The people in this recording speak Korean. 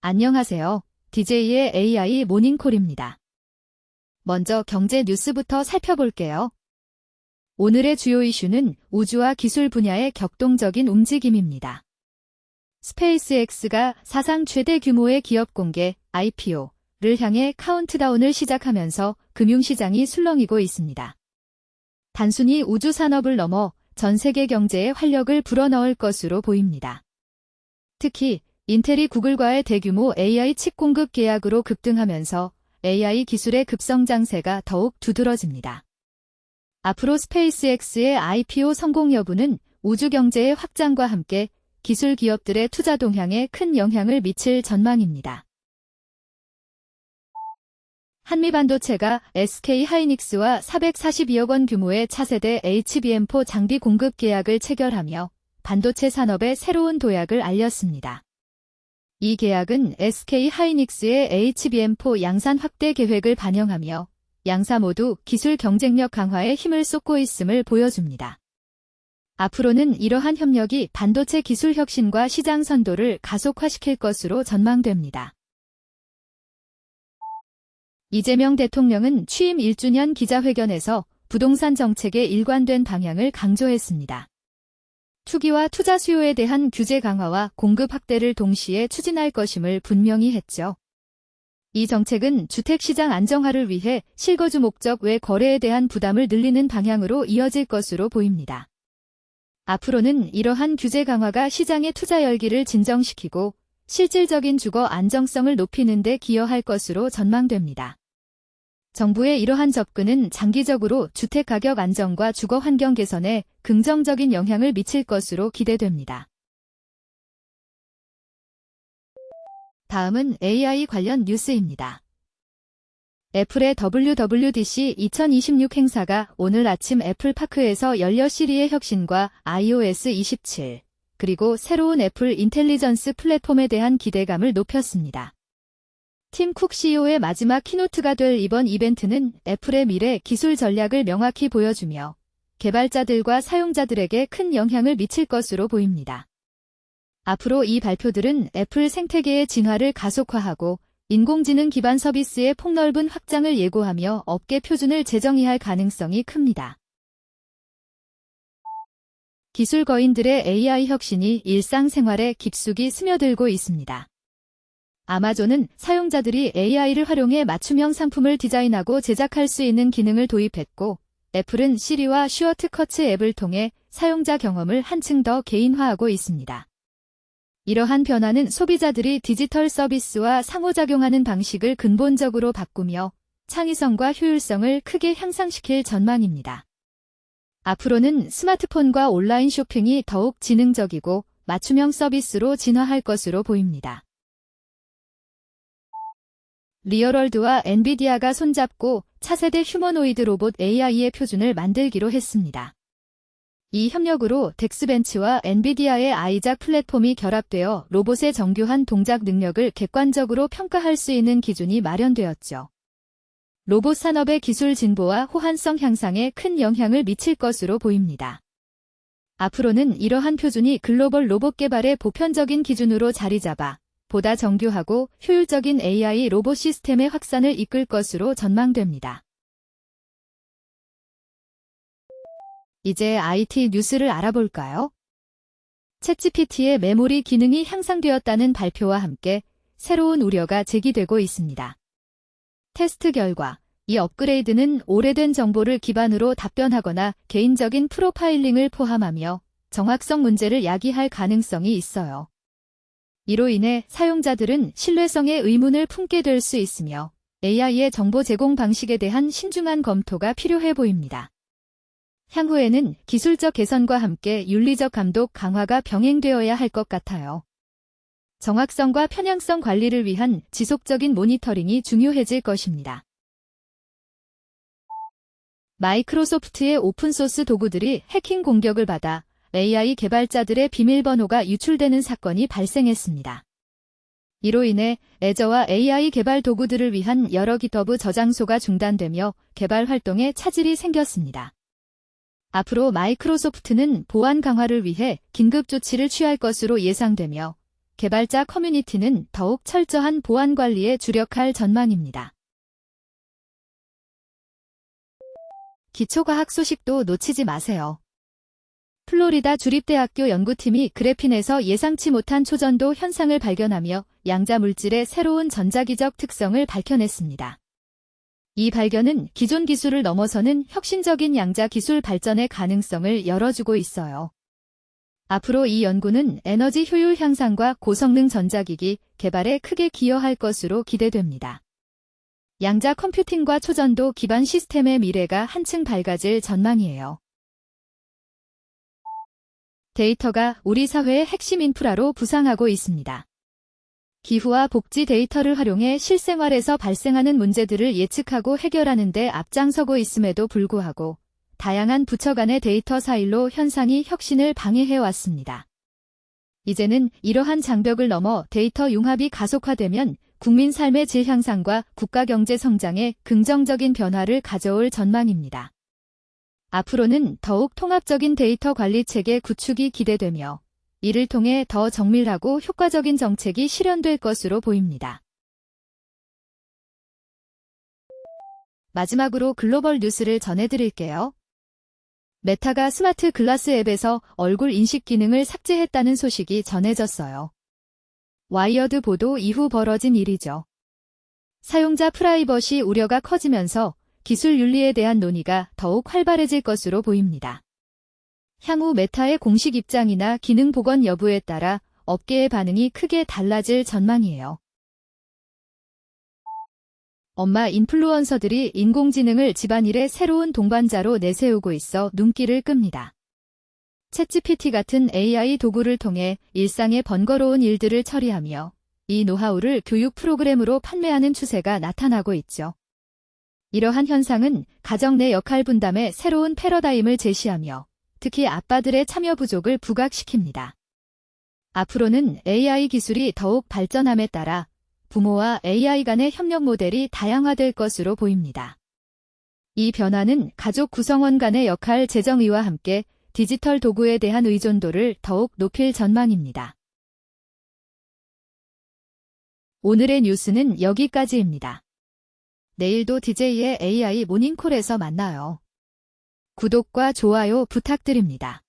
안녕하세요. DJ의 AI 모닝콜입니다. 먼저 경제 뉴스부터 살펴볼게요. 오늘의 주요 이슈는 우주와 기술 분야의 격동적인 움직임입니다. 스페이스X가 사상 최대 규모의 기업 공개 IPO를 향해 카운트다운을 시작하면서 금융시장이 술렁이고 있습니다. 단순히 우주 산업을 넘어 전 세계 경제에 활력을 불어넣을 것으로 보입니다. 특히 인텔이 구글과의 대규모 AI 칩 공급 계약으로 급등하면서 AI 기술의 급성장세가 더욱 두드러집니다. 앞으로 스페이스X의 IPO 성공 여부는 우주 경제의 확장과 함께 기술 기업들의 투자 동향에 큰 영향을 미칠 전망입니다. 한미반도체가 SK 하이닉스와 442억 원 규모의 차세대 HBM4 장비 공급 계약을 체결하며 반도체 산업의 새로운 도약을 알렸습니다. 이 계약은 SK하이닉스의 HBM4 양산 확대 계획을 반영하며 양사 모두 기술 경쟁력 강화에 힘을 쏟고 있음을 보여줍니다. 앞으로는 이러한 협력이 반도체 기술 혁신과 시장 선도를 가속화시킬 것으로 전망됩니다. 이재명 대통령은 취임 1주년 기자회견에서 부동산 정책의 일관된 방향을 강조했습니다. 투기와 투자 수요에 대한 규제 강화와 공급 확대를 동시에 추진할 것임을 분명히 했죠. 이 정책은 주택시장 안정화를 위해 실거주 목적 외 거래에 대한 부담을 늘리는 방향으로 이어질 것으로 보입니다. 앞으로는 이러한 규제 강화가 시장의 투자 열기를 진정시키고 실질적인 주거 안정성을 높이는 데 기여할 것으로 전망됩니다. 정부의 이러한 접근은 장기적으로 주택가격 안정과 주거 환경 개선에 긍정적인 영향을 미칠 것으로 기대됩니다. 다음은 AI 관련 뉴스입니다. 애플의 WWDC 2026 행사가 오늘 아침 애플파크에서 열려 시리의 혁신과 iOS 27, 그리고 새로운 애플 인텔리전스 플랫폼에 대한 기대감을 높였습니다. 팀 쿡 CEO의 마지막 키노트가 될 이번 이벤트는 애플의 미래 기술 전략을 명확히 보여주며 개발자들과 사용자들에게 큰 영향을 미칠 것으로 보입니다. 앞으로 이 발표들은 애플 생태계의 진화를 가속화하고 인공지능 기반 서비스의 폭넓은 확장을 예고하며 업계 표준을 재정의할 가능성이 큽니다. 기술 거인들의 AI 혁신이 일상생활에 깊숙이 스며들고 있습니다. 아마존은 사용자들이 AI를 활용해 맞춤형 상품을 디자인하고 제작할 수 있는 기능을 도입했고, 애플은 시리와 슈어트커츠 앱을 통해 사용자 경험을 한층 더 개인화하고 있습니다. 이러한 변화는 소비자들이 디지털 서비스와 상호작용하는 방식을 근본적으로 바꾸며 창의성과 효율성을 크게 향상시킬 전망입니다. 앞으로는 스마트폰과 온라인 쇼핑이 더욱 지능적이고 맞춤형 서비스로 진화할 것으로 보입니다. 리얼월드와 엔비디아가 손잡고 차세대 휴머노이드 로봇 AI의 표준을 만들기로 했습니다. 이 협력으로 덱스벤치와 엔비디아의 아이작 플랫폼이 결합되어 로봇의 정교한 동작 능력을 객관적으로 평가할 수 있는 기준이 마련되었죠. 로봇 산업의 기술 진보와 호환성 향상에 큰 영향을 미칠 것으로 보입니다. 앞으로는 이러한 표준이 글로벌 로봇 개발의 보편적인 기준으로 자리 잡아 보다 정교하고 효율적인 AI 로봇 시스템의 확산을 이끌 것으로 전망됩니다. 이제 IT 뉴스를 알아볼까요? 챗GPT의 메모리 기능이 향상되었다는 발표와 함께 새로운 우려가 제기되고 있습니다. 테스트 결과, 이 업그레이드는 오래된 정보를 기반으로 답변하거나 개인적인 프로파일링을 포함하며 정확성 문제를 야기할 가능성이 있어요. 이로 인해 사용자들은 신뢰성의 의문을 품게 될 수 있으며 AI의 정보 제공 방식에 대한 신중한 검토가 필요해 보입니다. 향후에는 기술적 개선과 함께 윤리적 감독 강화가 병행되어야 할 것 같아요. 정확성과 편향성 관리를 위한 지속적인 모니터링이 중요해질 것입니다. 마이크로소프트의 오픈소스 도구들이 해킹 공격을 받아 AI 개발자들의 비밀번호가 유출되는 사건이 발생했습니다. 이로 인해 애저와 AI 개발 도구들을 위한 여러 깃허브 저장소가 중단되며 개발 활동에 차질이 생겼습니다. 앞으로 마이크로소프트는 보안 강화를 위해 긴급 조치를 취할 것으로 예상되며 개발자 커뮤니티는 더욱 철저한 보안 관리에 주력할 전망입니다. 기초과학 소식도 놓치지 마세요. 플로리다 주립대학교 연구팀이 그래핀에서 예상치 못한 초전도 현상을 발견하며 양자 물질의 새로운 전자기적 특성을 밝혀냈습니다. 이 발견은 기존 기술을 넘어서는 혁신적인 양자 기술 발전의 가능성을 열어주고 있어요. 앞으로 이 연구는 에너지 효율 향상과 고성능 전자기기 개발에 크게 기여할 것으로 기대됩니다. 양자 컴퓨팅과 초전도 기반 시스템의 미래가 한층 밝아질 전망이에요. 데이터가 우리 사회의 핵심 인프라로 부상하고 있습니다. 기후와 복지 데이터를 활용해 실생활에서 발생하는 문제들을 예측하고 해결하는 데 앞장서고 있음에도 불구하고 다양한 부처 간의 데이터 사일로 현상이 혁신을 방해해왔습니다. 이제는 이러한 장벽을 넘어 데이터 융합이 가속화되면 국민 삶의 질 향상과 국가 경제 성장에 긍정적인 변화를 가져올 전망입니다. 앞으로는 더욱 통합적인 데이터 관리 체계 구축이 기대되며 이를 통해 더 정밀하고 효과적인 정책이 실현될 것으로 보입니다. 마지막으로 글로벌 뉴스를 전해드릴게요. 메타가 스마트 글라스 앱에서 얼굴 인식 기능을 삭제했다는 소식이 전해졌어요. 와이어드 보도 이후 벌어진 일이죠. 사용자 프라이버시 우려가 커지면서 기술 윤리에 대한 논의가 더욱 활발해질 것으로 보입니다. 향후 메타의 공식 입장이나 기능 복원 여부에 따라 업계의 반응이 크게 달라질 전망이에요. 엄마 인플루언서들이 인공지능을 집안일의 새로운 동반자로 내세우고 있어 눈길을 끕니다. 챗GPT 같은 AI 도구를 통해 일상의 번거로운 일들을 처리하며 이 노하우를 교육 프로그램으로 판매하는 추세가 나타나고 있죠. 이러한 현상은 가정 내 역할 분담의 새로운 패러다임을 제시하며 특히 아빠들의 참여 부족을 부각시킵니다. 앞으로는 AI 기술이 더욱 발전함에 따라 부모와 AI 간의 협력 모델이 다양화될 것으로 보입니다. 이 변화는 가족 구성원 간의 역할 재정의와 함께 디지털 도구에 대한 의존도를 더욱 높일 전망입니다. 오늘의 뉴스는 여기까지입니다. 내일도 DJ의 AI 모닝콜에서 만나요. 구독과 좋아요 부탁드립니다.